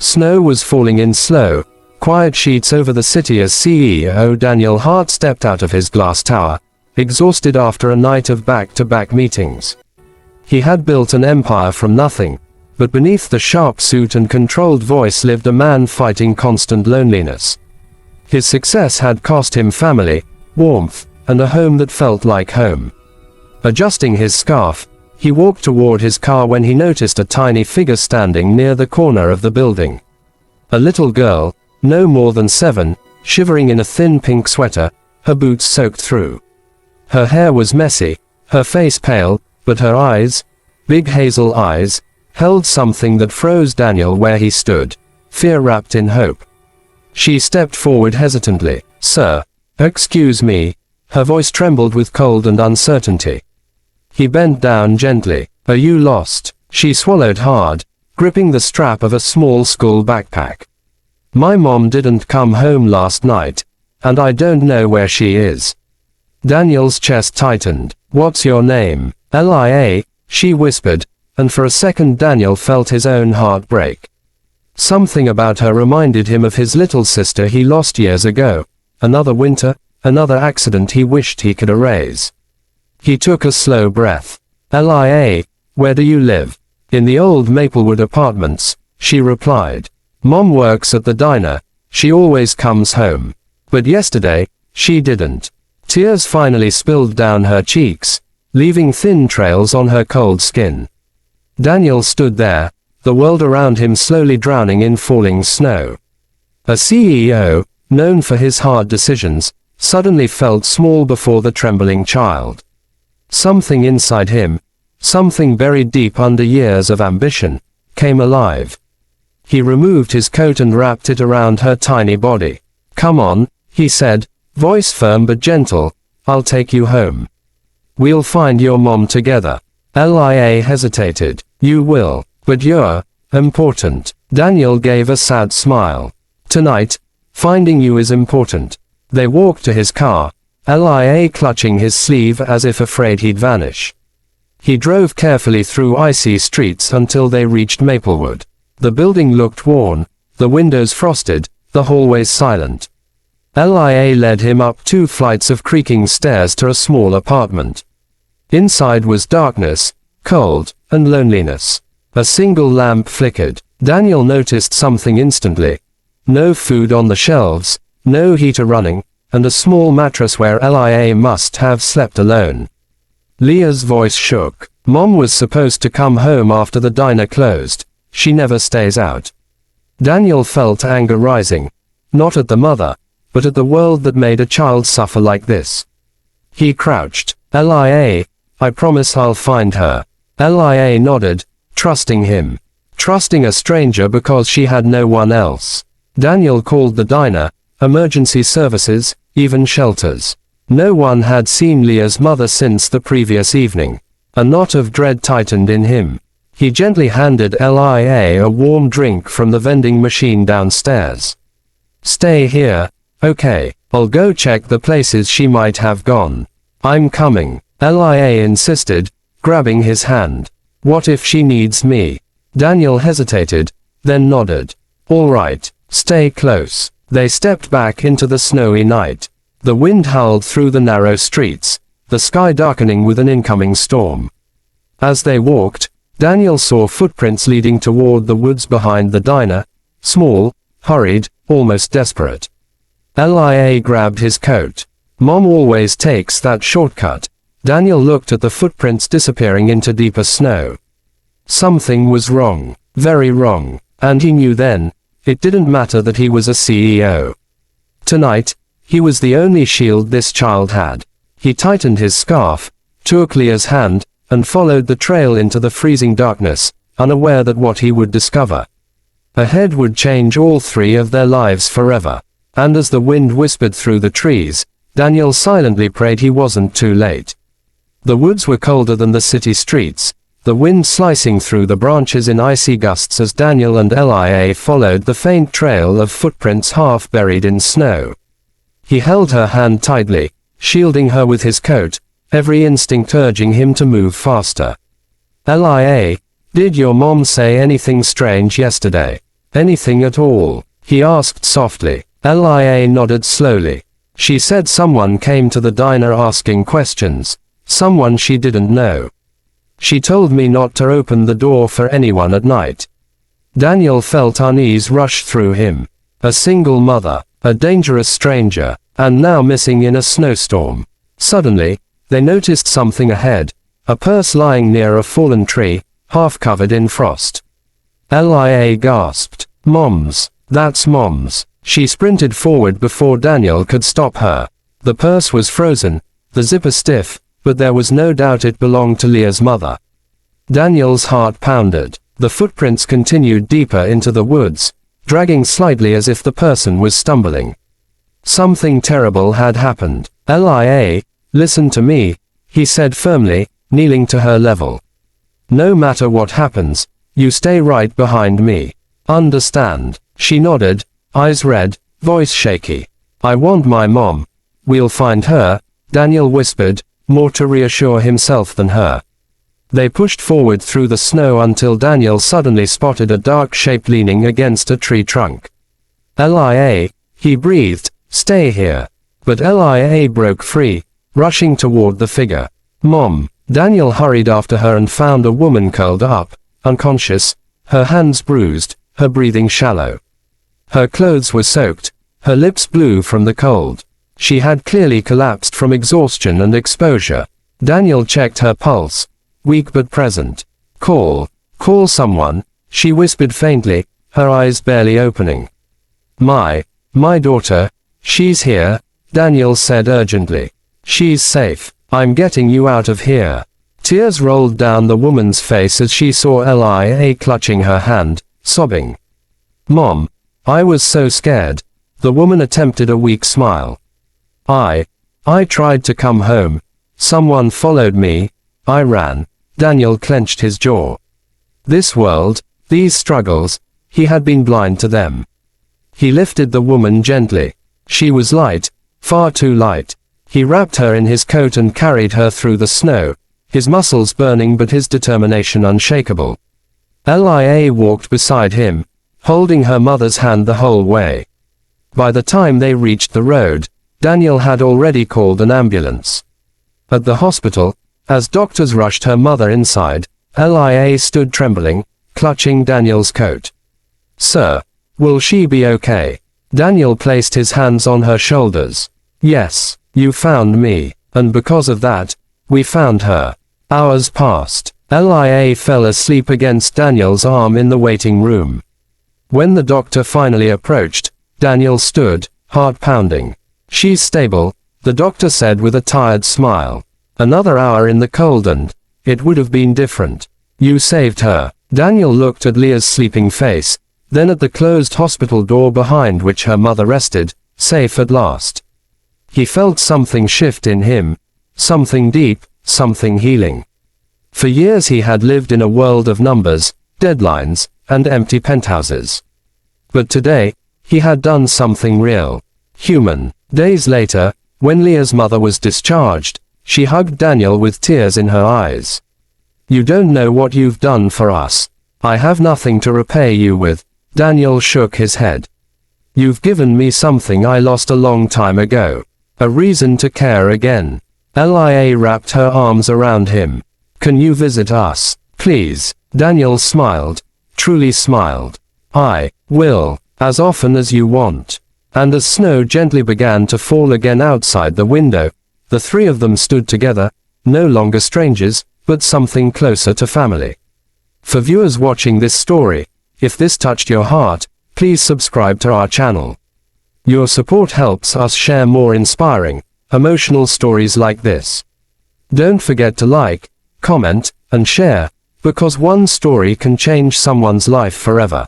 Snow was falling in slow, quiet sheets over the city as CEO Daniel Hart stepped out of his glass tower, exhausted after a night of back-to-back meetings. He had built an empire from nothing, but beneath the sharp suit and controlled voice lived a man fighting constant loneliness. His success had cost him family, warmth, and a home that felt like home. Adjusting his scarf, he walked toward his car when he noticed a tiny figure standing near the corner of the building. A little girl, no more than 7, shivering in a thin pink sweater, her boots soaked through. Her hair was messy, her face pale, but her eyes, big hazel eyes, held something that froze Daniel where he stood, fear wrapped in hope. She stepped forward hesitantly. "Sir, excuse me." Her voice trembled with cold and uncertainty. He bent down gently. "Are you lost?" She swallowed hard, gripping the strap of a small school backpack. "My mom didn't come home last night, and I don't know where she is." Daniel's chest tightened. "What's your name?" "Lia," she whispered, and for a second Daniel felt his own heart break. Something about her reminded him of his little sister he lost years ago. Another winter, another accident he wished he could erase. He took a slow breath. "Lia, where do you live?" "In the old Maplewood apartments," she replied. "Mom works at the diner, she always comes home. But yesterday, she didn't." Tears finally spilled down her cheeks, leaving thin trails on her cold skin. Daniel stood there, the world around him slowly drowning in falling snow. A CEO, known for his hard decisions, suddenly felt small before the trembling child. Something inside him, something buried deep under years of ambition, came alive. He removed his coat and wrapped it around her tiny body. "Come on," he said, voice firm but gentle, "I'll take you home. We'll find your mom together." Lia hesitated. "You will, but you're important." Daniel gave a sad smile. "Tonight, finding you is important." They walked to his car, Lia clutching his sleeve as if afraid he'd vanish. He drove carefully through icy streets until they reached Maplewood. The building looked worn, the windows frosted, the hallways silent. Lia led him up 2 flights of creaking stairs to a small apartment. Inside was darkness, cold, and loneliness. A single lamp flickered. Daniel noticed something instantly. No food on the shelves, no heater running, and a small mattress where Lia must have slept alone. Leah's voice shook. "Mom was supposed to come home after the diner closed. She never stays out." Daniel felt anger rising. Not at the mother, but at the world that made a child suffer like this. He crouched. "Lia, I promise I'll find her." Lia nodded, trusting him. Trusting a stranger because she had no one else. Daniel called the diner, emergency services, even shelters. No one had seen Leah's mother since the previous evening. A knot of dread tightened in him. He gently handed Lia a warm drink from the vending machine downstairs. "Stay here, okay? I'll go check the places she might have gone." "I'm coming," Lia insisted, grabbing his hand. "What if she needs me?" Daniel hesitated, then nodded. "All right, stay close." They stepped back into the snowy night. The wind howled through the narrow streets, the sky darkening with an incoming storm. As they walked, Daniel saw footprints leading toward the woods behind the diner, small, hurried, almost desperate. Lia grabbed his coat. "Mom always takes that shortcut." Daniel looked at the footprints disappearing into deeper snow. Something was wrong, very wrong, and he knew then. It didn't matter that he was a CEO. Tonight, he was the only shield this child had. He tightened his scarf, took Leah's hand, and followed the trail into the freezing darkness, unaware that what he would discover ahead would change all 3 of their lives forever. And as the wind whispered through the trees, Daniel silently prayed he wasn't too late. The woods were colder than the city streets, the wind slicing through the branches in icy gusts as Daniel and Lia followed the faint trail of footprints half buried in snow. He held her hand tightly, shielding her with his coat, every instinct urging him to move faster. "Lia, did your mom say anything strange yesterday?" Anything at all? He asked softly. Lia nodded slowly. She said someone came to the diner asking questions. Someone she didn't know. She told me not to open the door for anyone at night. Daniel felt unease rush through him. A single mother, a dangerous stranger, and now missing in a snowstorm. Suddenly, they noticed something ahead, a purse lying near a fallen tree, half covered in frost. Lia gasped. Mom's. That's Mom's. She sprinted forward before Daniel could stop her. The purse was frozen, the zipper stiff, but there was no doubt it belonged to Leah's mother. Daniel's heart pounded. The footprints continued deeper into the woods, dragging slightly as if the person was stumbling. Something terrible had happened. Lia, listen to me, he said firmly, kneeling to her level. No matter what happens, you stay right behind me. Understand? She nodded, eyes red, voice shaky. I want my mom. We'll find her, Daniel whispered, more to reassure himself than her. They pushed forward through the snow until Daniel suddenly spotted a dark shape leaning against a tree trunk. Lia, he breathed, stay here. But Lia broke free, rushing toward the figure. Mom. Daniel hurried after her and found a woman curled up, unconscious, her hands bruised, her breathing shallow. Her clothes were soaked, her lips blue from the cold. She had clearly collapsed from exhaustion and exposure. Daniel checked her pulse, weak but present. Call someone, she whispered faintly, her eyes barely opening. My daughter, she's here, Daniel said urgently. She's safe. I'm getting you out of here. Tears rolled down the woman's face as she saw Lia clutching her hand, sobbing. Mom, I was so scared. The woman attempted a weak smile. I tried to come home. Someone followed me. I ran. Daniel clenched his jaw. This world, these struggles, he had been blind to them. He lifted the woman gently. She was light, far too light. He wrapped her in his coat and carried her through the snow, his muscles burning but his determination unshakable. Lia walked beside him, holding her mother's hand the whole way. By the time they reached the road, Daniel had already called an ambulance. At the hospital, as doctors rushed her mother inside, Lia stood trembling, clutching Daniel's coat. Sir, will she be okay? Daniel placed his hands on her shoulders. Yes, you found me, and because of that, we found her. Hours passed. Lia fell asleep against Daniel's arm in the waiting room. When the doctor finally approached, Daniel stood, heart pounding. She's stable, the doctor said with a tired smile. Another hour in the cold and it would have been different. You saved her. Daniel looked at Leah's sleeping face, then at the closed hospital door behind which her mother rested, safe at last. He felt something shift in him, something deep, something healing. For years he had lived in a world of numbers, deadlines, and empty penthouses. But today, he had done something real, human. Days later, when Leah's mother was discharged, she hugged Daniel with tears in her eyes. You don't know what you've done for us. I have nothing to repay you with. Daniel shook his head. You've given me something I lost a long time ago. A reason to care again. Lia wrapped her arms around him. Can you visit us, please? Daniel smiled, truly smiled. I will, as often as you want. And as snow gently began to fall again outside the window, the three of them stood together, no longer strangers, but something closer to family. For viewers watching this story, if this touched your heart, please subscribe to our channel. Your support helps us share more inspiring, emotional stories like this. Don't forget to like, comment, and share, because one story can change someone's life forever.